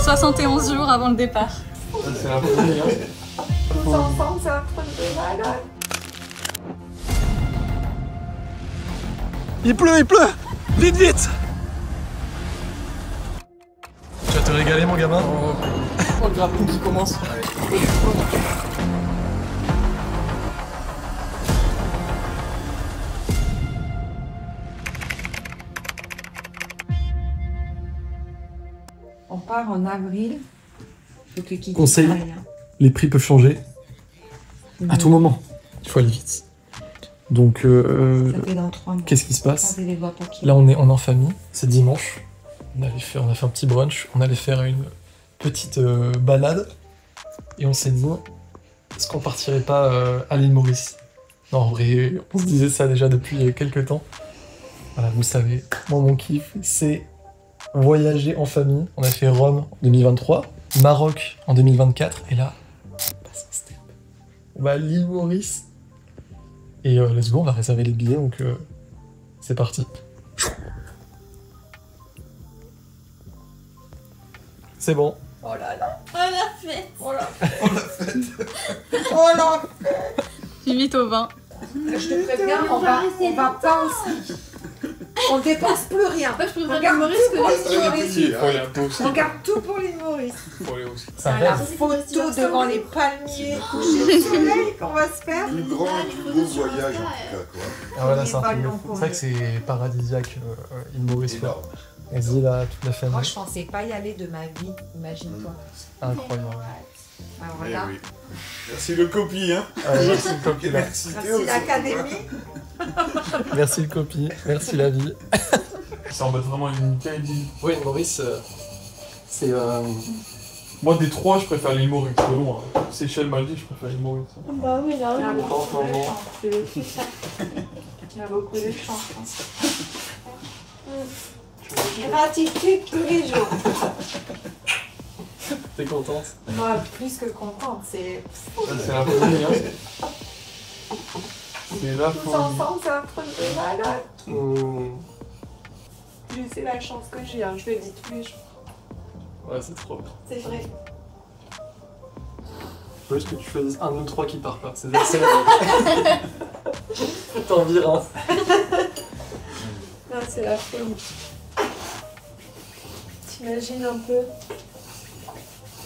71 jours avant le départ. C'est la folie, hein. Tous ensemble, c'est un truc de malade. Il pleut! Vite, vite! Tu vas te régaler, mon gamin? Oh, le grappin qui commence. On part en avril. Faut que Kiki Conseil. travaille, hein. Les prix peuvent changer à tout moment. Il faut aller vite. Donc, Ça fait dans 3 mois. qu'est-ce qui se passe? Croisez les doigts pour qu'il- Là, on est en famille. C'est dimanche. On a fait un petit brunch. On allait faire une petite balade. Et on s'est dit, est-ce qu'on partirait pas à l'île Maurice? Non, en vrai, on se disait ça déjà depuis quelques temps. Voilà, vous savez, moi, mon kiff, c'est voyager en famille. On a fait Rome en 2023, Maroc en 2024, et là, on passe un step. On va à l'île Maurice. Et let's go, on va réserver les billets, donc c'est parti. C'est bon. Oh là là. Oh la fête. Oh la fête. Oh la fête. Limite au vin. Je te préviens, on va pas aussi. On dépense plus rien. En fait, je préfère Regarde Maurice tout pour l'île Maurice. Faut aller un peu aussi. Regarde tout pour l'île Maurice. Faut aller aussi. Ça La rêve. photo devant les palmiers, coucher de soleil qu'on va se faire. Plus grand, plus beau voyage en tout cas, quoi. Ah voilà, c'est un Pas truc de le fou. bon C'est vrai que c'est paradisiaque, l'île Maurice. Énorme. Vas-y là, toute la famille. Moi, je pensais pas y aller de ma vie, imagine-toi. Incroyable. Alors Eh là, oui. Merci le copie, hein. Merci le copie. Et là. merci Théo. merci l'académie. Merci le copie. Merci la vie. Ça embête vraiment une vieille île. Oui, Maurice, c'est. Moi, des trois, je préfère l'île Maurice, de loin. Seychelles, Maldives, je préfère l'île Maurice. Bah oui, là, Il y a oui. beaucoup de chance. Il y a beaucoup de chance. Gratitude tous les jours. T'es contente? Moi, plus que contente, c'est... C'est la folie, hein. C'est la Tous folie. ensemble, c'est un truc de malade. Mmh. C'est la chance que j'ai, hein. Je le dis tous les jours. Ouais, c'est trop bien. C'est vrai. Faut juste que tu choisisses un de nous trois qui part pas. C'est la T'en vires un. Ah, c'est la folie. T'imagines un peu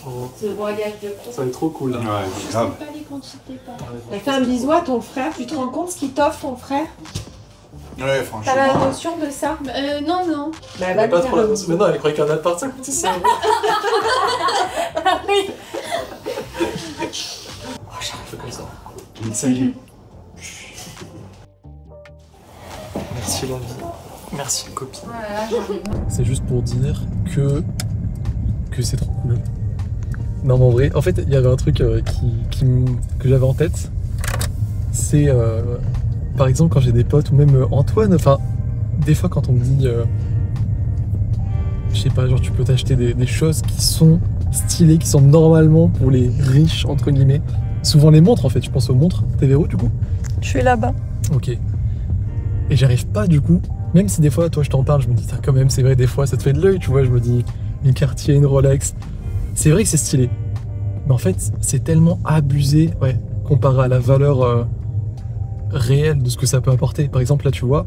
Oh, ce voyage de pro. ça va être trop cool là. Ouais, grave. Pas les quantités, pas. Fais un bisou à ton frère. Tu te rends compte ce qu'il t'offre, ton frère? Ouais, T'as la franchement. notion de ça? Non, non. Bah, Elle va a lui pas faire trop la un notion. Mais non, elle croyait qu'un appart ça coûtait ça. oui. Fais comme ça. Salut. Merci la vie. Merci le copie. Voilà, j'arrive. C'est juste pour dire que c'est trop cool. Non mais en vrai, en fait il y avait un truc que j'avais en tête. C'est par exemple quand j'ai des potes ou même Antoine, enfin des fois quand on me dit je sais pas, genre tu peux t'acheter des choses qui sont stylées, qui sont normalement pour les riches entre guillemets. Souvent les montres en fait, je pense aux montres. T'es Véro du coup? Je suis là-bas. Ok. Et j'arrive pas du coup, même si des fois toi je t'en parle, je me dis quand même c'est vrai des fois ça te fait de l'œil, tu vois, je me dis une Cartier, une Rolex, c'est vrai que c'est stylé. Mais en fait c'est tellement abusé, ouais, comparé à la valeur réelle de ce que ça peut apporter. Par exemple là tu vois,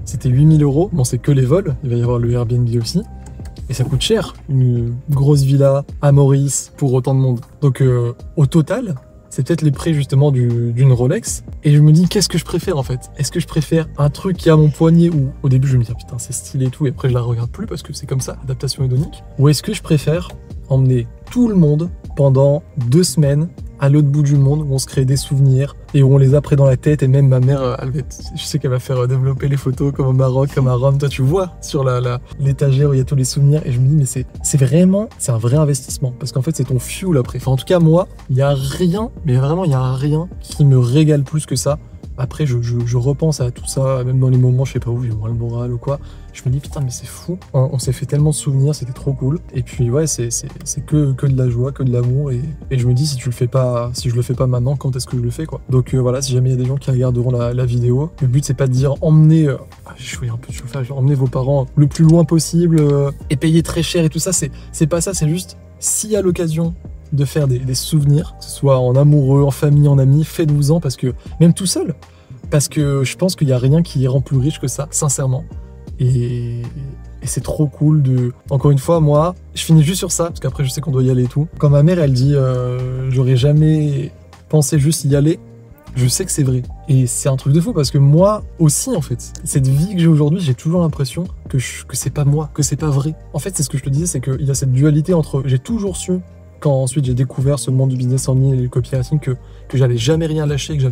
c'était 8000 €, bon c'est que les vols, il va y avoir le Airbnb aussi, et ça coûte cher, une grosse villa à Maurice pour autant de monde. Donc au total, c'est peut-être les prix justement d'une Rolex. Et je me dis, qu'est-ce que je préfère en fait? Est-ce que je préfère un truc qui est à mon poignet où au début je me dis, ah, putain, c'est stylé et tout, et après je la regarde plus parce que c'est comme ça, adaptation hédonique? Ou est-ce que je préfère emmener tout le monde pendant 2 semaines à l'autre bout du monde où on se crée des souvenirs et où on les a pris dans la tête, et même ma mère, je sais qu'elle va faire développer les photos comme au Maroc, comme à Rome. Toi tu vois sur l'étagère où il y a tous les souvenirs, et je me dis mais c'est vraiment, c'est un vrai investissement parce qu'en fait c'est ton fuel après. Enfin en tout cas moi, il y a rien, mais vraiment il y a rien qui me régale plus que ça après je repense à tout ça, même dans les moments, je sais pas où, j'ai moins le moral ou quoi. Je me dis putain mais c'est fou, on s'est fait tellement de souvenirs, c'était trop cool. Et puis ouais, c'est que de la joie, que de l'amour. Et je me dis si je le fais pas maintenant, quand est-ce que je le fais quoi. Donc voilà, si jamais il y a des gens qui regarderont la vidéo, le but c'est pas de dire emmenez, je fais un peu de chauffage, emmenez vos parents le plus loin possible et payer très cher et tout ça, c'est pas ça, c'est juste s'il y a l'occasion de faire des souvenirs, que ce soit en amoureux, en famille, en amis, faites-vous-en, parce que même tout seul, parce que je pense qu'il n'y a rien qui rend plus riche que ça, sincèrement. Et c'est trop cool de... Encore une fois, moi, je finis juste sur ça, parce qu'après je sais qu'on doit y aller et tout. Quand ma mère, elle dit j'aurais jamais pensé juste y aller, je sais que c'est vrai. Et c'est un truc de fou, parce que moi aussi, en fait, cette vie que j'ai aujourd'hui, j'ai toujours l'impression que c'est pas moi, que c'est pas vrai. En fait, c'est ce que je te disais, c'est qu'il y a cette dualité entre... J'ai toujours su, quand ensuite j'ai découvert ce monde du business en ligne et le copywriting, que j'allais jamais rien lâcher, et que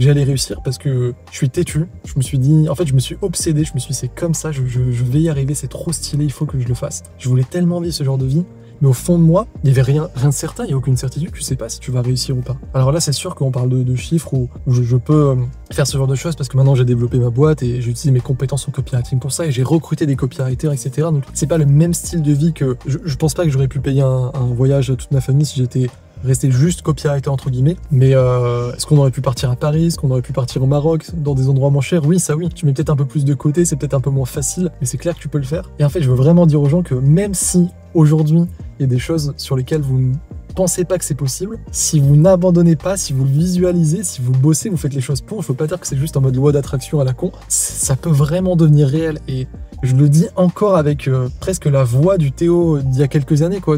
j'allais réussir, parce que je suis têtu. Je me suis dit, en fait, je me suis obsédé, je me suis dit, c'est comme ça, je vais y arriver, c'est trop stylé, il faut que je le fasse. Je voulais tellement vivre ce genre de vie, mais au fond de moi, il n'y avait rien de certain, il n'y a aucune certitude, tu sais pas si tu vas réussir ou pas. Alors là, c'est sûr qu'on parle de chiffres où je peux faire ce genre de choses, parce que maintenant j'ai développé ma boîte et j'utilise mes compétences en copywriting pour ça, et j'ai recruté des copywriters, etc. Donc c'est pas le même style de vie que... Je pense pas que j'aurais pu payer un voyage à toute ma famille si j'étais resté juste copywriter entre guillemets, mais est-ce qu'on aurait pu partir à Paris, est-ce qu'on aurait pu partir au Maroc, dans des endroits moins chers? Oui, ça oui, tu mets peut-être un peu plus de côté, c'est peut-être un peu moins facile, mais c'est clair que tu peux le faire. Et en fait, je veux vraiment dire aux gens que même si aujourd'hui il y a des choses sur lesquelles vous ne pensez pas que c'est possible, si vous n'abandonnez pas, si vous le visualisez, si vous bossez, vous faites les choses pour, il faut pas dire que c'est juste en mode loi d'attraction à la con, ça peut vraiment devenir réel. Et je le dis encore avec presque la voix du Théo d'il y a quelques années, quoi,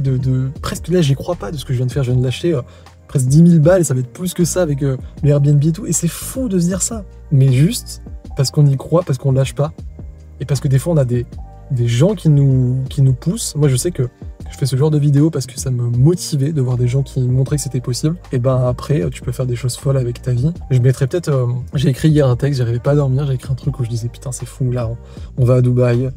presque là j'y crois pas de ce que je viens de faire, je viens de lâcher presque 10 000 balles et ça va être plus que ça avec le Airbnb et tout, et c'est fou de se dire ça, mais juste parce qu'on y croit, parce qu'on lâche pas, et parce que des fois on a des gens qui nous poussent. Moi je sais que je fais ce genre de vidéo parce que ça me motivait de voir des gens qui montraient que c'était possible. Et ben après, tu peux faire des choses folles avec ta vie. Je mettrais peut-être... j'ai écrit hier un texte, j'arrivais pas à dormir, j'ai écrit un truc où je disais putain c'est fou là, on va à Dubaï,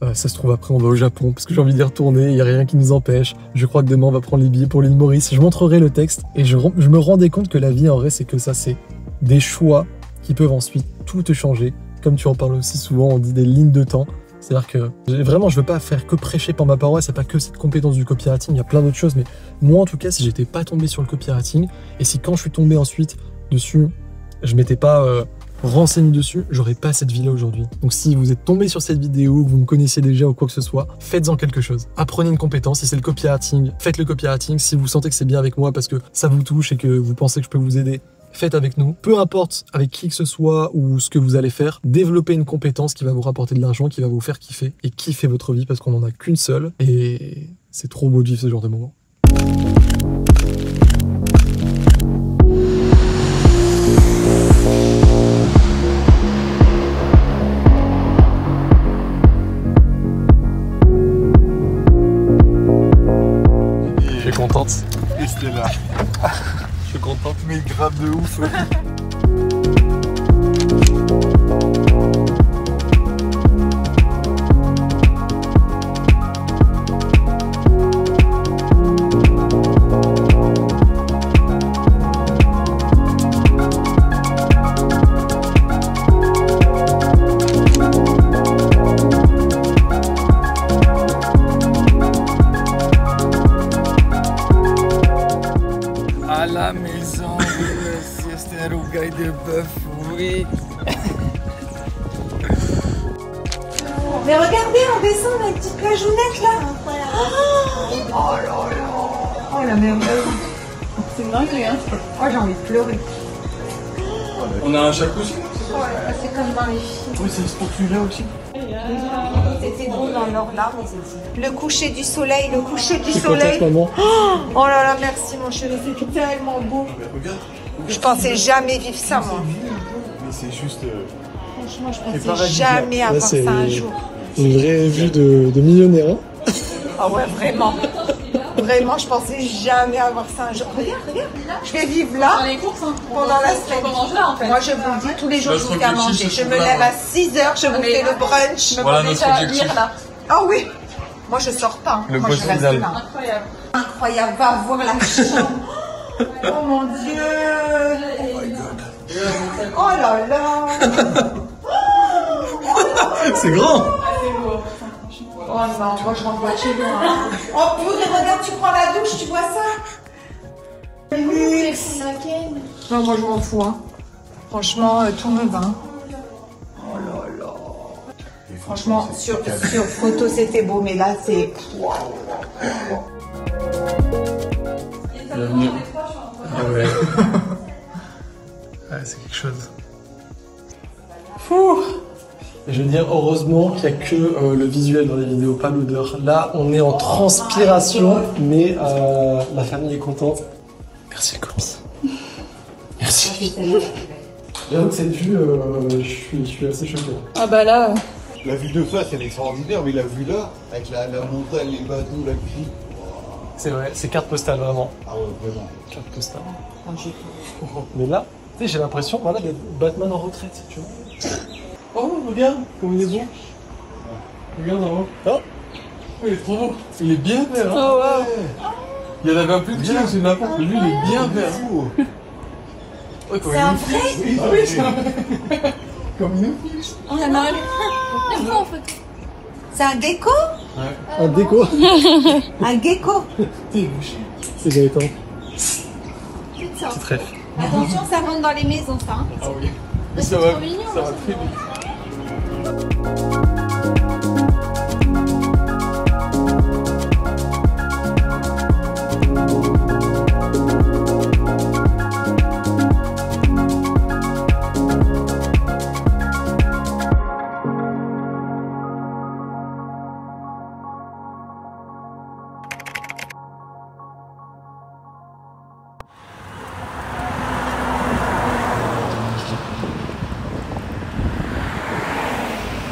ça se trouve après on va au Japon parce que j'ai envie d'y retourner, il n'y a rien qui nous empêche. Je crois que demain on va prendre les billets pour l'île Maurice. Je montrerai le texte et je me rendais compte que la vie en vrai c'est que ça, c'est des choix qui peuvent ensuite tout te changer. Comme tu en parles aussi souvent, on dit des lignes de temps. C'est-à-dire que vraiment, je veux pas faire que prêcher pour ma paroisse, c'est pas que cette compétence du copywriting, il y a plein d'autres choses, mais moi en tout cas, si j'étais pas tombé sur le copywriting, et si quand je suis tombé ensuite dessus, je m'étais pas renseigné dessus, j'aurais pas cette vie-là aujourd'hui. Donc si vous êtes tombé sur cette vidéo, que vous me connaissiez déjà ou quoi que ce soit, faites-en quelque chose. Apprenez une compétence, si c'est le copywriting, faites le copywriting. Si vous sentez que c'est bien avec moi parce que ça vous touche et que vous pensez que je peux vous aider, faites avec nous. Peu importe avec qui que ce soit ou ce que vous allez faire, développez une compétence qui va vous rapporter de l'argent, qui va vous faire kiffer et kiffer votre vie parce qu'on en a qu'une seule et c'est trop beau de vivre ce genre de moment. Tu es contente? Et c'était là. Je suis contente. Mais grave de ouf. À la maison, c'est rougaille de bœuf, oui. Mais regardez, on descend la petite plageounette là. Oh là là. Oh la merveille. C'est dingue, hein. Oh j'ai envie de pleurer. On a un jacuzzi? Oh là là, c'est comme dans les films. Oui, c'est pour celui-là aussi. C'était beau dans leur larmes. Le coucher du soleil, le coucher du Je suis contente, soleil. maman. Oh là là, merci mon chéri, c'était tellement beau. Regarde. Je pensais jamais vivre ça moi. Mais c'est juste. Franchement, je C'est pensais paradis, jamais là. avoir Là, c'est- ça un jour. Une vraie vue de millionnaire. Hein. Ah ouais, vraiment. Vraiment, je pensais jamais avoir ça un jour. Regarde, regarde. Je vais vivre là pendant la semaine. Moi, je vous le dis, tous les jours, je vous fais à manger. Je me lève à 6h, je vous fais le brunch. Voilà notre objectif. Ah oui. Moi, je sors pas. Le Moi, boss je reste final. là. Incroyable. Incroyable. Va voir la chambre. Oh mon Dieu. Oh là là. C'est grand. Oh non, moi je rentre pas chez moi. Hein. Oh purée, regarde, tu prends la douche, tu vois ça? Non, moi je m'en fous. Hein. Franchement, tout me va. Oh là là. Franchement, sur photo c'était beau, mais là c'est... Bienvenue. Ah ouais. Ouais, c'est quelque chose. Fou. Je veux dire, heureusement qu'il n'y a que le visuel dans les vidéos, pas l'odeur. Là, on est en transpiration, mais la famille est contente. Merci les courses. Merci. J'avoue que cette vue, je suis assez choqué. Ah bah là... La vue de face, elle est extraordinaire, mais la vue là, avec la montagne, les bateaux, la pluie. C'est vrai, c'est carte postale vraiment. Ah ouais, vraiment. Carte postale. Mais là, tu sais, j'ai l'impression voilà, d'être Batman en retraite, tu vois. Oh, regarde, comme il est beau. Regarde en haut. Oh, Il est trop beau. Il est bien vert. Hein. Oh waouh. Il y en avait un plus petit, c'est n'importe. Lui, il est bien vert. Ouais, comme C'est un vrai? Ah oui, c'est un vrai. Comme une fiche. On a mal. C'est un gecko? un déco. Un gecko? C'est Gaëtan. C'est C'est très. Attention, ça rentre dans les maisons, ça. Hein. Ah oui. Mais ça va, trop mignon, ça va ça. très vite.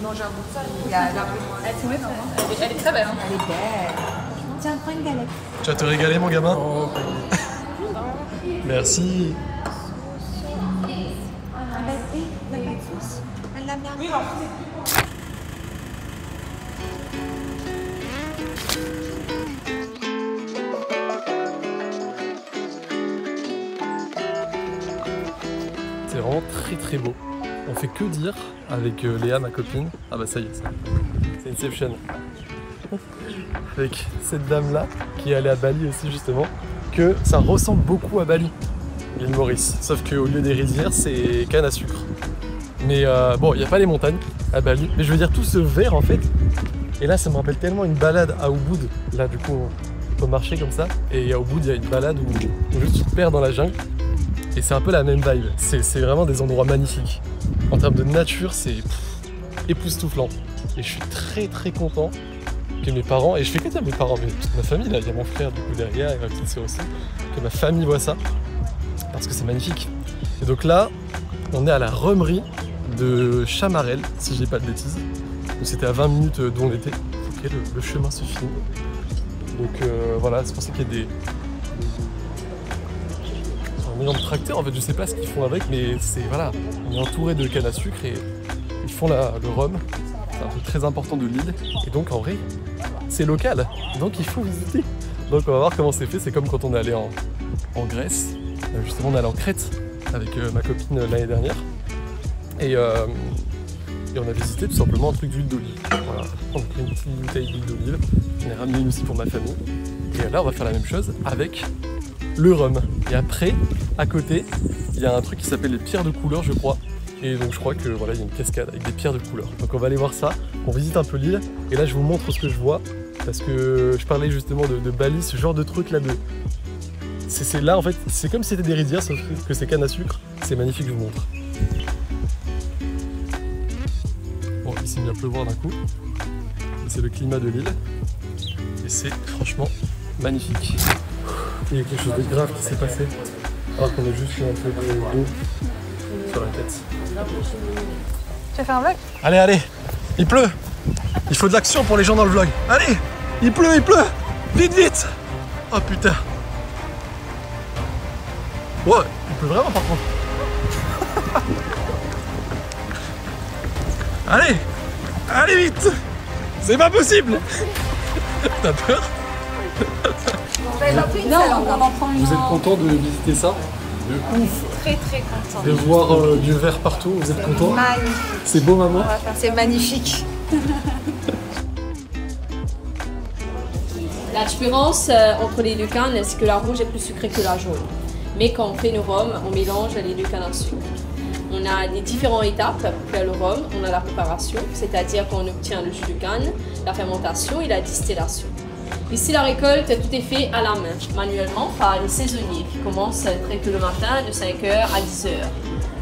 Non, j'avoue ça, il y a la... Elle est très belle. Hein. Elle est belle. Tiens, prends une galette. Tu vas te régaler, mon gamin. Merci. Elle l'a bien. Oui, C'est vraiment très très beau. On fait que dire avec Léa, ma copine. Ah bah ça y est, c'est Inception. Avec cette dame-là, qui est allée à Bali aussi justement, que ça ressemble beaucoup à Bali, l'île Maurice. Sauf qu'au lieu des rizières, c'est canne à sucre. Mais bon, il n'y a pas les montagnes à Bali. Mais je veux dire, tout ce vert en fait. Et là, ça me rappelle tellement une balade à Ubud. Là, du coup, on peut marcher comme ça. Et à Ubud, il y a une balade où juste tu te perds dans la jungle. Et c'est un peu la même vibe. C'est vraiment des endroits magnifiques. En termes de nature, c'est époustouflant. Et je suis très très content que mes parents, et je fais que dire mes parents, mais toute ma famille, là, il y a mon frère du coup derrière et ma petite sœur aussi, que ma famille voit ça, parce que c'est magnifique. Et donc là, on est à la remerie de Chamarel, si je dis pas de bêtises. Donc c'était à 20 minutes d'où on était. Ok, le chemin se finit. Donc voilà, c'est pour ça qu'il y a des un énorme tracteur, en fait je sais pas ce qu'ils font avec, mais c'est voilà, on est entouré de canne à sucre et ils font le rhum. C'est un truc très important de l'île. Et donc en vrai, c'est local. Donc il faut visiter. Donc on va voir comment c'est fait. C'est comme quand on est allé en Grèce. Justement on est allé en Crète avec ma copine l'année dernière. Et on a visité tout simplement un truc d'huile d'olive. Voilà, on a pris une petite bouteille d'huile d'olive. J'en ai ramené une aussi pour ma famille. Et là on va faire la même chose avec le rhum. Et après, à côté, il y a un truc qui s'appelle les pierres de couleur, je crois. Et donc je crois que voilà, il y a une cascade avec des pierres de couleur. Donc on va aller voir ça, on visite un peu l'île. Et là je vous montre ce que je vois. Parce que je parlais justement de Bali, ce genre de truc là de... C'est là en fait, c'est comme si c'était des rizières, sauf que c'est canne à sucre. C'est magnifique, je vous montre. Bon, il s'est mis à pleuvoir d'un coup. C'est le climat de l'île. Et c'est franchement magnifique. Il y a quelque chose de grave qui s'est passé. Alors qu'on a juste eu un peu d'eau sur la tête. Tu vas faire un vlog? Allez, allez, il pleut. Il faut de l'action pour les gens dans le vlog. Allez, il pleut, vite, vite. Oh putain. Ouais, il pleut vraiment par contre. Allez, allez vite. C'est pas possible. T'as peur? Non, on en prend une. Vous êtes content de visiter ça? De ouf. très contente. De voir du vert partout, vous êtes content? Magnifique. C'est beau, maman? C'est magnifique. La différence entre les deux cannes, c'est que la rouge est plus sucrée que la jaune. Mais quand on fait nos rhums, on mélange les deux cannes à sucre. On a des différentes étapes pour faire le rhum. On a la préparation, c'est-à-dire qu'on obtient le jus de canne, la fermentation et la distillation. Ici, la récolte, tout est fait à la main, manuellement, par les saisonniers qui commencent très tôt le matin, de 5h à 10h,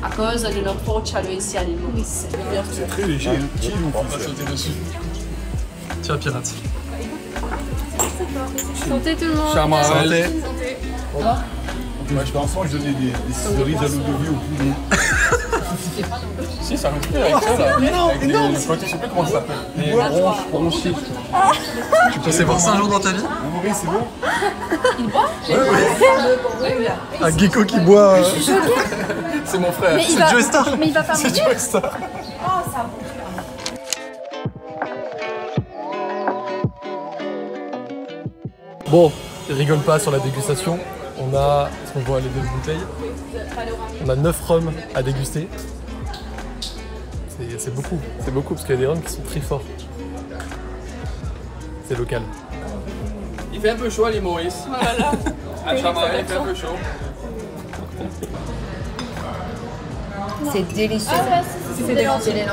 à cause de notre fort chaleur ici à l'île Maurice. C'est très léger. On va sauter dessus. Tiens, pirate. Santé tout le monde. Charmant. Santé. Moi, je pense que je donnais des cerises à l'eau de vie au poulet. Si, ça respire avec ça là. Avec non, je sais plus comment ça s'appelle. Les bronchies. Tu pensais voir ça un jour dans ta vie? Maurice, c'est bon? Un gecko qui boit. C'est mon frère. C'est Joe Star. Mais il va pas C'est Joe Star. Bon, rigole pas sur la dégustation. On a, est-ce qu'on voit les deux bouteilles? On a 9 rhums à déguster. C'est beaucoup parce qu'il y a des rhums qui sont très forts. C'est local. Il fait un peu chaud à l'île Maurice. Voilà. À Chamarel, il fait un peu chaud. C'est délicieux. C'est des lentilles.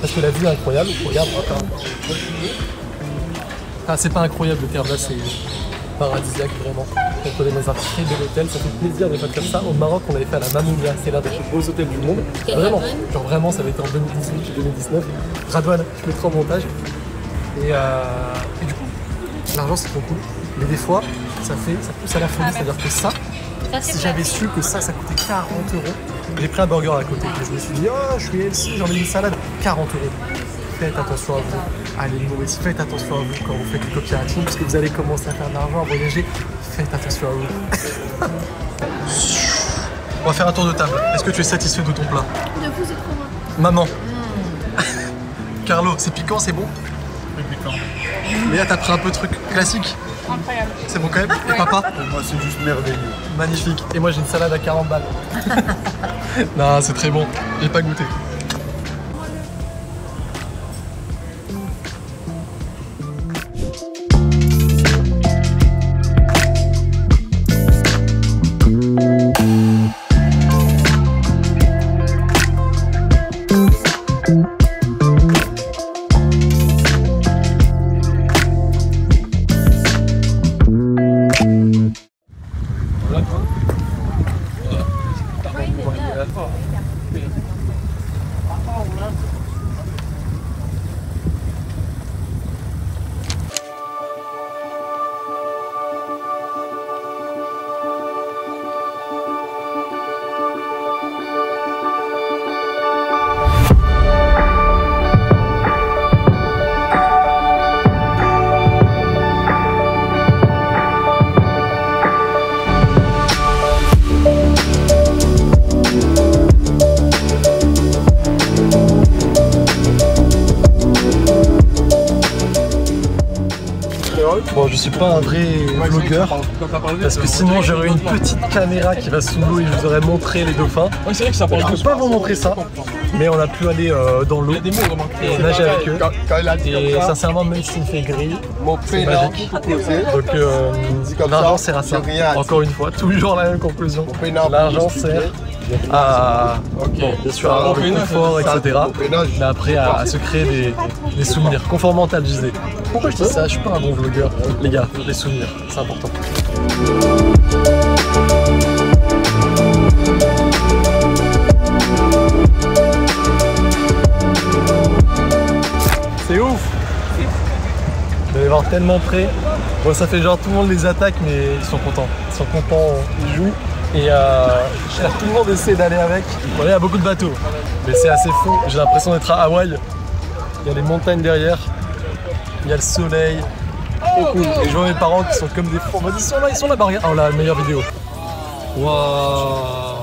Parce que la vue est incroyable, regarde. Ah, c'est pas incroyable le terme là, c'est paradisiaque vraiment. On est dans un très bel hôtel, ça fait plaisir de faire comme ça. Au Maroc, on avait fait à la Mamounia, c'est l'un des plus beaux hôtels du monde. Vraiment, genre vraiment, ça avait été en 2018 2019. Radouane, je mettrai en montage. Et du coup, l'argent c'est trop cool. Mais des fois, ça pousse à la folie. C'est-à-dire que ça, si j'avais su que ça coûtait 40 €, j'ai pris un burger à côté. Et je me suis dit, oh, je suis healthy, j'en ai une salade. 40 €. Faites attention à vous. Allez, Maurice, faites attention à vous quand vous faites du copywriting, parce que vous allez commencer à faire de l'argent, à voyager. Faites attention à vous. On va faire un tour de table. Est-ce que tu es satisfait de ton plat? De vous, c'est trop bon. Maman. Carlo, c'est piquant, c'est bon? C'est piquant. Léa, t'as pris un peu de truc classique? Incroyable. C'est bon quand même? Et papa? Pour moi, c'est juste merveilleux. Magnifique. Et moi, j'ai une salade à 40 balles. Non, c'est très bon. J'ai pas goûté. Bon, je suis pas un vrai vlogueur parce que sinon j'aurais une petite caméra qui va sous l'eau et je vous aurais montré les dauphins. C'est vrai que ça parle Je peux pas vous montrer ça, mais on a pu aller dans l'eau et nager avec eux. Et sincèrement, même s'il fait gris, c'est magique. Donc l'argent sert à ça. Encore une fois, toujours la même conclusion. L'argent sert à, bon, bien sûr, à avoir le confort, etc. Mais après à se créer des souvenirs. Conforme mental, je disais. Pourquoi je dis ça? Je suis pas un bon vlogueur. Les gars, les souvenirs, c'est important. tellement près. Bon, ça fait genre tout le monde les attaque, mais ils sont contents. Ils sont contents, ils jouent. Et tout le monde essaie d'aller avec. Bon, là, il y a beaucoup de bateaux, mais c'est assez fou. J'ai l'impression d'être à Hawaï. Il y a les montagnes derrière, il y a le soleil. Trop cool. Et je vois mes parents qui sont comme des fous. Ils sont là-bas, regarde. Oh, la meilleure vidéo. Waouh.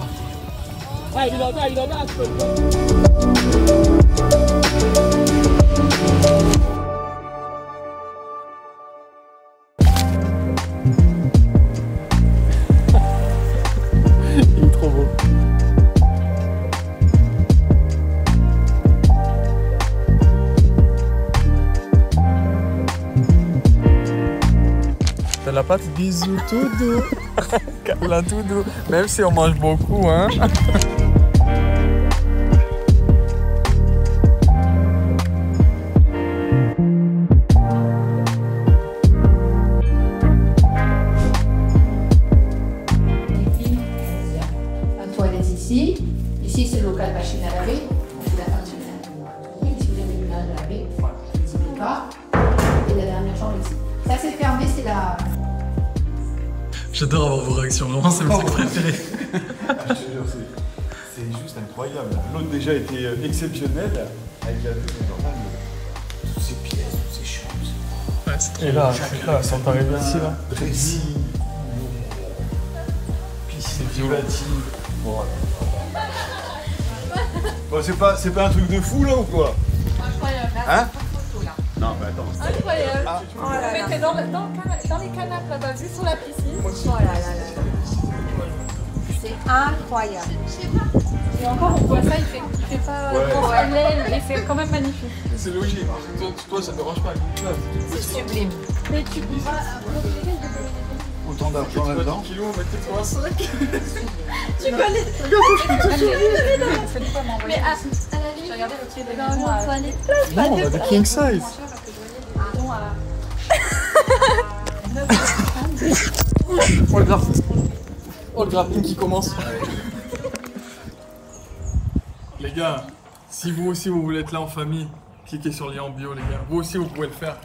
Il est trop beau. T'as la pâte, bisous tout doux. Câlin tout doux. Même si on mange beaucoup, hein. La toilette ici. Ici, c'est le local machine à laver. On fait la machine à laver. Si vous avez une à laver, voilà. N'hésitez pas. Et la dernière chambre ici. Ça, c'est fermé, c'est la... J'adore avoir vos réactions, vraiment c'est mon truc préféré. Je te jure, c'est juste incroyable. L'autre déjà était exceptionnel avec la vue normale. Toutes ces pièces, toutes ces chambres. Ouais, c'est trop. Et là, sans t'arriver ici là. Dressing. Piscine privative. Bon, c'est pas un truc de fou là ou quoi? Incroyable. Hein? Non, mais attends. Incroyable. Ah. Oh là là. Mettez dans les canapes là-bas, vu sur la piscine. Oh là là là. C'est incroyable. Et encore, on voit ça, il fait pas professionnel, mais c'est quand même magnifique. C'est logique. Toi, ça te dérange pas. C'est sublime. Mais tu pourras Autant d'argent là-dedans. Tu peux aller. Mais à la limite, j'ai regardé le prix des maisons à toilette. Non, on a des king size. Oh le graphisme. Oh le graphisme qui commence. Les gars, si vous aussi vous voulez être là en famille, cliquez sur le lien en bio les gars. Vous aussi vous pouvez le faire.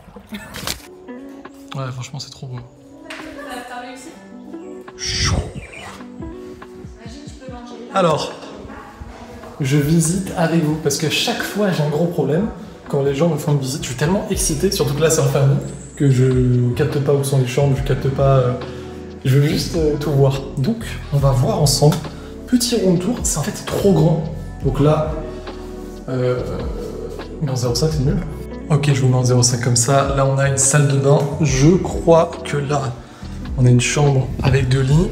Ouais, franchement c'est trop beau. Alors, je visite avec vous parce que chaque fois j'ai un gros problème quand les gens me font une visite. Je suis tellement excité, surtout que là c'est en famille, que je capte pas où sont les chambres, je capte pas. Je veux juste tout voir. Donc, on va voir ensemble. Petit rond de tour, c'est en fait c'est trop grand. Donc là, mais en 0,5 c'est nul. Ok, je vous mets en 0,5 comme ça. Là, on a une salle de bain. Je crois que là, on a une chambre avec 2 lits.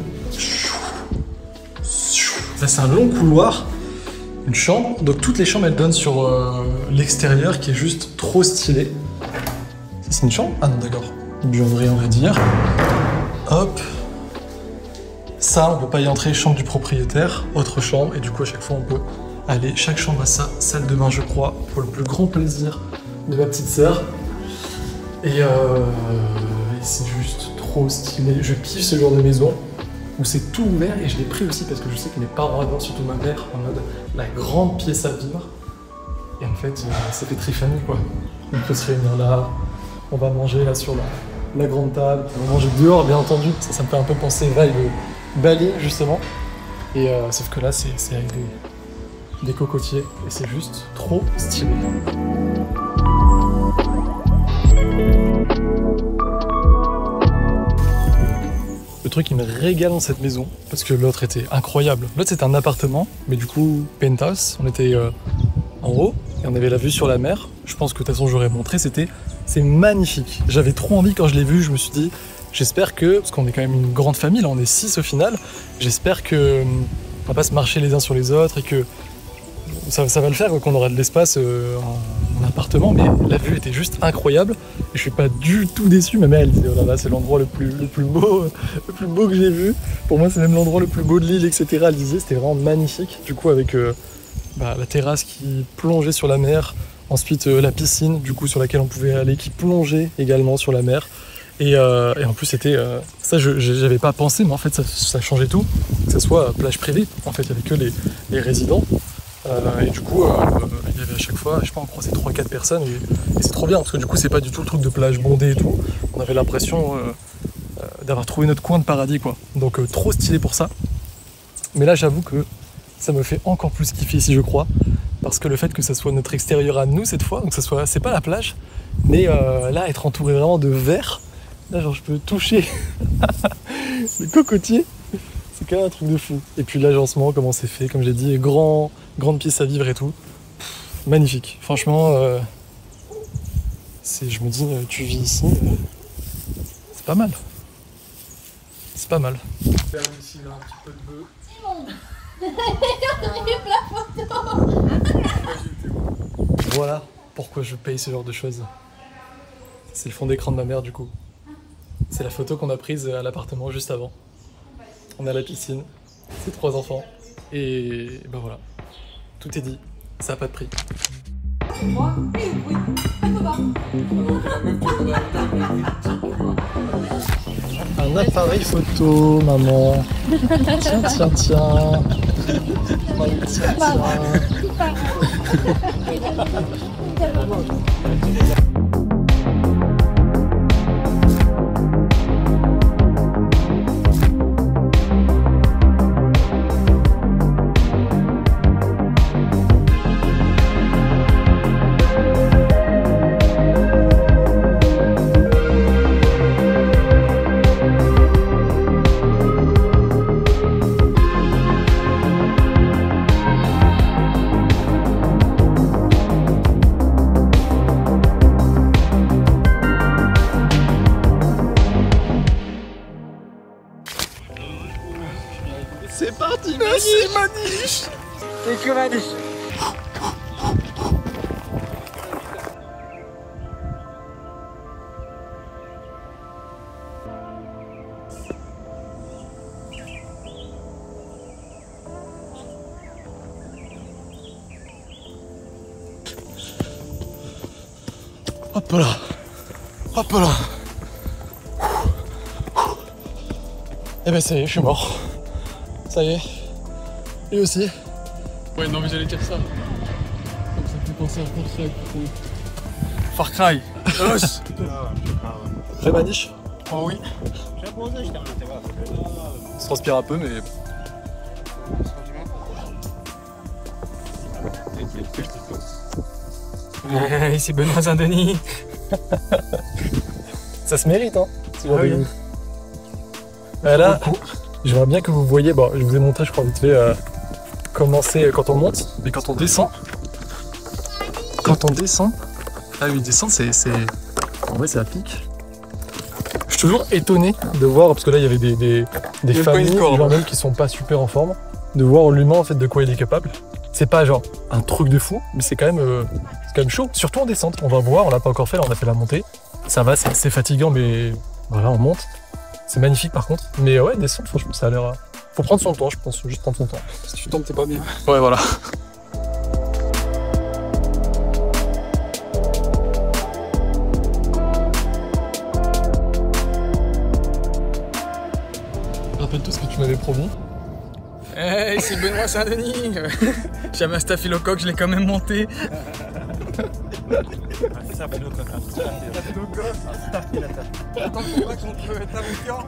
Là, c'est un long couloir. Une chambre. Donc, toutes les chambres, elles donnent sur l'extérieur qui est juste trop stylé. Ça, c'est une chambre? Ah non, d'accord. Buanderie, on va dire. Hop. Ça, on peut pas y entrer. Chambre du propriétaire. Autre chambre. Et du coup, à chaque fois, on peut aller. Chaque chambre a sa salle de bain, je crois, pour le plus grand plaisir de ma petite sœur. Et c'est juste trop stylé. Je kiffe ce genre de maison où c'est tout ouvert et je l'ai pris aussi parce que je sais que mes parents adorent, surtout ma mère, en mode la grande pièce à vivre. Et en fait, ça fait très famille quoi. On peut se réunir là, on va manger là sur la grande table, on va manger dehors bien entendu. Ça me fait un peu penser vibe Bali justement. Et sauf que là, c'est avec des cocotiers et c'est juste trop stylé. Le truc qui me régale dans cette maison, parce que l'autre était incroyable. L'autre c'était un appartement, mais du coup penthouse, on était en haut et on avait la vue sur la mer. Je pense que de toute façon j'aurais montré, c'est magnifique. J'avais trop envie quand je l'ai vu, je me suis dit j'espère que, parce qu'on est quand même une grande famille, là on est 6 au final, j'espère que on va pas se marcher les uns sur les autres et que ça va le faire, qu'on aura de l'espace en appartement, mais la vue était juste incroyable et je suis pas du tout déçu. Ma mère elle disait oh là là c'est l'endroit le plus beau que j'ai vu. Pour moi c'est même l'endroit le plus beau de l'île, etc. Elle disait c'était vraiment magnifique. Du coup avec la terrasse qui plongeait sur la mer, ensuite la piscine du coup sur laquelle on pouvait aller qui plongeait également sur la mer. Et en plus c'était ça j'avais pas pensé, mais en fait ça changeait tout, que ça soit plage privée. En fait il y avait que les résidents. Et du coup, il y avait à chaque fois, je sais pas, on croisait 3-4 personnes et c'est trop bien parce que du coup, c'est pas du tout le truc de plage bondée et tout. On avait l'impression d'avoir trouvé notre coin de paradis, quoi. Donc, trop stylé pour ça. Mais là, j'avoue que ça me fait encore plus kiffer ici, je crois. Parce que le fait que ça soit notre extérieur à nous cette fois, donc ça soit, c'est pas la plage, mais là, être entouré vraiment de verre, là, genre, je peux toucher le cocotier. C'est quand même un truc de fou. Et puis l'agencement, comment c'est fait, comme j'ai dit, grande pièce à vivre et tout. Magnifique. Franchement, je me dis, tu vis ici, c'est pas mal. C'est pas mal. Faire ici là, un petit peu de bœuf. Voilà pourquoi je paye ce genre de choses. C'est le fond d'écran de ma mère du coup. C'est la photo qu'on a prise à l'appartement juste avant. On a la piscine, c'est 3 enfants, et ben voilà, tout est dit, ça n'a pas de prix. Un appareil photo, maman. Tiens, tiens, tiens. Tiens, tiens. C'est parti, merci Maniche. Et que Maniche. Hop là. Hop là. Eh ben ça y est, je suis mort. Ça y est. Lui aussi. Ouais, non, mais j'allais dire ça. Comme ça fait penser à Far Cry. Far Cry. Très Maniche. Oh oui. On se transpire un peu, mais. C'est Benoît Saint-Denis. Ça se mérite, hein. Ce genre Ah oui. de goût. Là, j'aimerais bien que vous voyez, bon, je vous ai montré, je crois, vite fait, comment c'est quand on monte, mais quand on descend. Ah oui, descendre, c'est. En vrai, c'est à pic. Je suis toujours étonné de voir, parce que là, il y avait des familles, des gens même qui sont pas super en forme, de voir l'humain, en fait, de quoi il est capable. C'est pas genre un truc de fou, mais c'est quand même chaud, surtout en descente. On va voir, on l'a pas encore fait, là, on a fait la montée. Ça va, c'est fatigant, mais voilà, on monte. C'est magnifique par contre. Mais ouais, descendre, franchement, ça a l'air. Faut prendre son temps, je pense, juste prendre son temps. Si tu tombes, t'es pas bien. Ouais, voilà. Rappelle-toi ce que tu m'avais promis. Hey, c'est Benoît Saint-Denis. J'avais un staphylocoque, je l'ai quand même monté. Attends, tu vois contre Taroukian.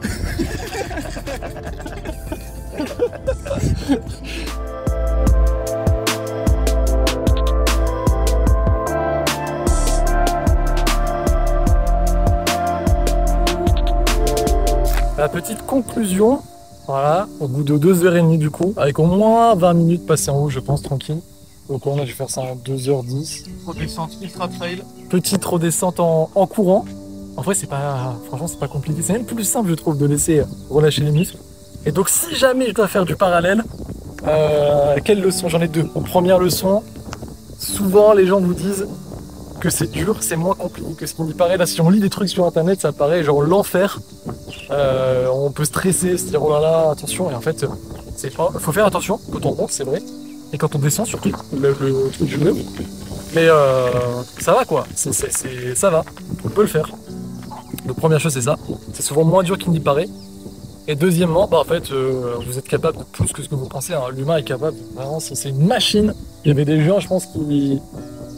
La petite conclusion, voilà, au bout de 2h30 du coup, avec au moins 20 minutes passées en haut, je pense, tranquille. Donc on a dû faire ça en 2h10. Redescente ultra trail. Petite redescente en courant. En vrai, c'est pas, franchement, c'est pas compliqué. C'est même plus simple, je trouve, de laisser relâcher les muscles. Et donc, si jamais je dois faire du parallèle, quelle leçon? J'en ai deux. En première leçon, souvent les gens vous disent que c'est dur, c'est moins compliqué que ce qu'il y paraît. Là, si on lit des trucs sur internet, ça paraît genre l'enfer. On peut stresser, se dire oh là là, attention. Et en fait, c'est pas. Faut faire attention quand on monte, c'est vrai. Et quand on descend, surtout le truc du mur. Mais ça va quoi, ça va, on peut le faire. Donc première chose c'est ça, c'est souvent moins dur qu'il n'y paraît. Et deuxièmement, bah en fait, vous êtes capable de plus que ce que vous pensez. Hein. L'humain est capable, vraiment, c'est une machine. Il y avait des gens, je pense, qui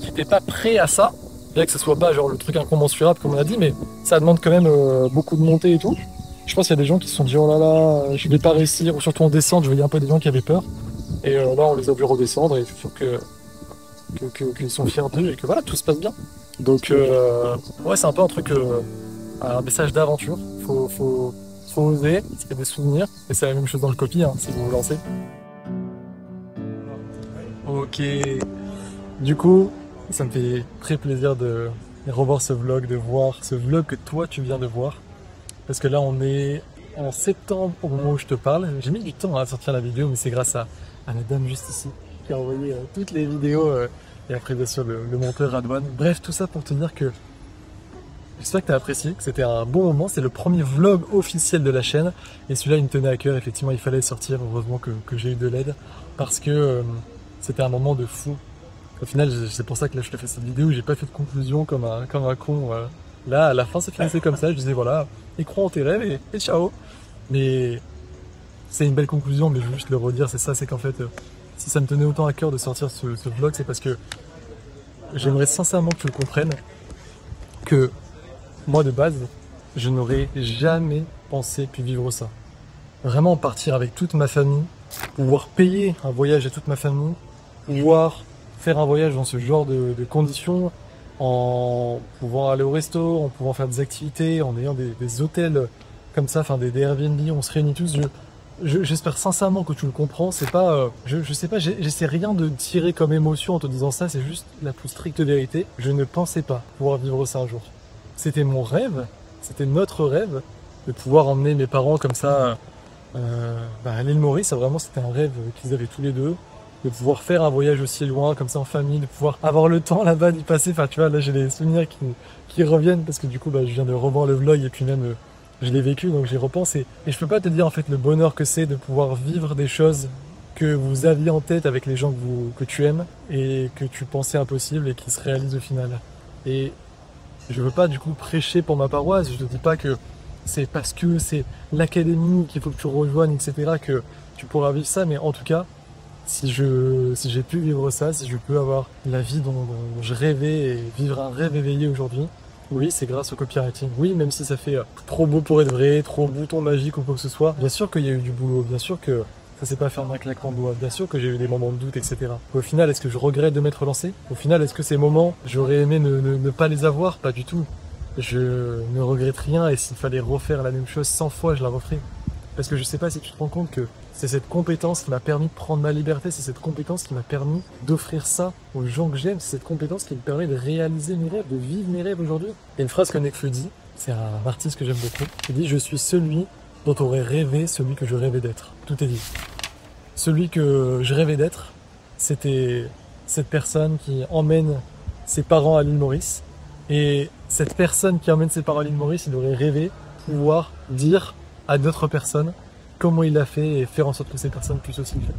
n'étaient pas prêts à ça. Bien que ce soit pas genre le truc incommensurable comme on a dit, mais ça demande quand même beaucoup de montée et tout. Je pense qu'il y a des gens qui se sont dit oh là là, je vais pas réussir, ou surtout en descente, je voyais un peu des gens qui avaient peur. Et là, on les a vus redescendre et je suis sûr qu'ils sont fiers d'eux et que voilà, tout se passe bien. Donc, ouais, c'est un peu un truc, un message d'aventure. Faut oser, c'est des souvenirs. Et c'est la même chose dans le copy, hein, si vous vous lancez. Ok. Du coup, ça me fait très plaisir de revoir ce vlog, de voir ce vlog que toi tu viens de voir. Parce que là, on est en septembre au moment où je te parle. J'ai mis du temps à sortir la vidéo, mais c'est grâce à la dame juste ici qui a envoyé toutes les vidéos et après bien sûr le monteur Radwan. Bref, tout ça pour te dire que j'espère que tu as apprécié, que c'était un bon moment. C'est le premier vlog officiel de la chaîne et celui-là il me tenait à cœur. Effectivement, il fallait sortir. Heureusement que j'ai eu de l'aide parce que c'était un moment de fou. Au final, c'est pour ça que là je te fais cette vidéo. J'ai pas fait de conclusion comme un con. Là, à la fin, ça finissait comme ça. Je disais voilà, et crois en tes rêves et ciao. Mais c'est une belle conclusion, mais je veux juste le redire, c'est ça, c'est qu'en fait, si ça me tenait autant à cœur de sortir ce vlog, c'est parce que j'aimerais sincèrement que tu le comprennes, que moi de base, je n'aurais jamais pensé puis vivre ça. Vraiment partir avec toute ma famille, pouvoir payer un voyage à toute ma famille, pouvoir faire un voyage dans ce genre de conditions, en pouvant aller au resto, en pouvant faire des activités, en ayant des hôtels comme ça, enfin des Airbnb, on se réunit tous. J'espère sincèrement que tu le comprends. C'est pas, je sais pas, j'essaie rien de tirer comme émotion en te disant ça. C'est juste la plus stricte vérité. Je ne pensais pas pouvoir vivre ça un jour. C'était mon rêve, c'était notre rêve de pouvoir emmener mes parents comme ça à l'île Maurice. Vraiment, c'était un rêve qu'ils avaient tous les deux. De pouvoir faire un voyage aussi loin, comme ça en famille, de pouvoir avoir le temps là-bas d'y passer. Enfin, tu vois, là j'ai des souvenirs qui reviennent parce que du coup, je viens de revoir le vlog et puis même je l'ai vécu, donc j'y repense. Et je peux pas te dire en fait le bonheur que c'est de pouvoir vivre des choses que vous aviez en tête avec les gens que tu aimes et que tu pensais impossible et qui se réalisent au final. Et je veux pas du coup prêcher pour ma paroisse. Je te dis pas que c'est parce que c'est l'académie qu'il faut que tu rejoignes, etc. que tu pourras vivre ça, mais en tout cas, si j'ai pu vivre ça, si je peux avoir la vie dont je rêvais et vivre un rêve éveillé aujourd'hui, oui, c'est grâce au copywriting. Oui, même si ça fait trop beau pour être vrai, trop bouton magique ou quoi que ce soit, bien sûr qu'il y a eu du boulot, bien sûr que ça s'est pas fait en un claquement de doigts, bien sûr que j'ai eu des moments de doute, etc. Au final, est-ce que je regrette de m'être lancé? Au final, est-ce que ces moments, j'aurais aimé ne pas les avoir? Pas du tout. Je ne regrette rien et s'il fallait refaire la même chose 100 fois, je la referais. Parce que je sais pas si tu te rends compte que c'est cette compétence qui m'a permis de prendre ma liberté, c'est cette compétence qui m'a permis d'offrir ça aux gens que j'aime, c'est cette compétence qui me permet de réaliser mes rêves, de vivre mes rêves aujourd'hui. Il y a une phrase que Nekfeu dit, c'est un artiste que j'aime beaucoup, il dit « Je suis celui dont aurait rêvé celui que je rêvais d'être ». Tout est dit. Celui que je rêvais d'être, c'était cette personne qui emmène ses parents à l'île Maurice. Et cette personne qui emmène ses parents à l'île Maurice, il aurait rêvé pouvoir dire à d'autres personnes comment il a fait et faire en sorte que ces personnes puissent aussi le faire.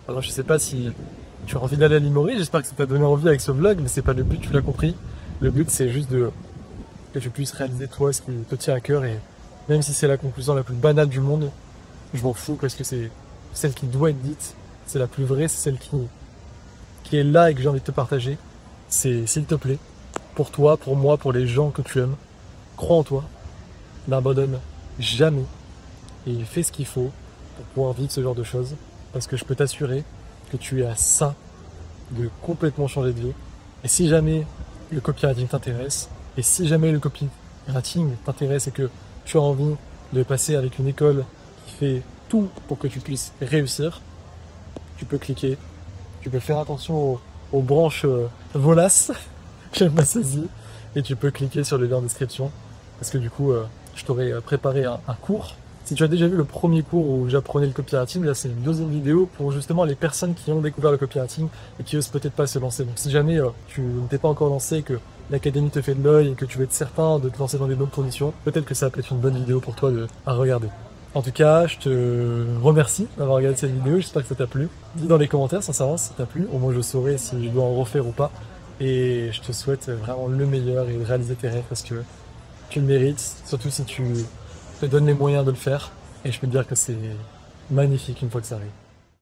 Alors je sais pas si tu as envie d'aller à l'île Maurice, j'espère que ça t'a donné envie avec ce vlog, mais c'est pas le but, tu l'as compris. Le but c'est juste que tu puisses réaliser toi ce qui te tient à cœur et même si c'est la conclusion la plus banale du monde, je m'en fous parce que c'est celle qui doit être dite, c'est la plus vraie, c'est celle qui est là et que j'ai envie de te partager. C'est s'il te plaît, pour toi, pour moi, pour les gens que tu aimes, crois en toi, n'abandonne jamais. Et fais ce qu'il faut pour pouvoir vivre ce genre de choses. Parce que je peux t'assurer que tu es à ça de complètement changer de vie. Et si jamais le copywriting t'intéresse, et si jamais le copywriting t'intéresse et que tu as envie de passer avec une école qui fait tout pour que tu puisses réussir, tu peux cliquer. Tu peux faire attention aux branches volaces, j'aime ma saisie, et tu peux cliquer sur le lien en description. Parce que du coup, je t'aurais préparé un cours. Si tu as déjà vu le premier cours où j'apprenais le copywriting, là c'est une deuxième vidéo pour justement les personnes qui ont découvert le copywriting et qui osent peut-être pas se lancer. Donc si jamais tu ne t'es pas encore lancé, que l'académie te fait de l'œil et que tu veux être certain de te lancer dans des bonnes conditions, peut-être que ça peut être une bonne vidéo pour toi à regarder. En tout cas, je te remercie d'avoir regardé cette vidéo, j'espère que ça t'a plu. Dis dans les commentaires sincèrement si ça t'a plu, au moins je saurai si je dois en refaire ou pas. Et je te souhaite vraiment le meilleur et de réaliser tes rêves parce que tu le mérites, surtout si tu te donnes les moyens de le faire. Et je peux te dire que c'est magnifique une fois que ça arrive.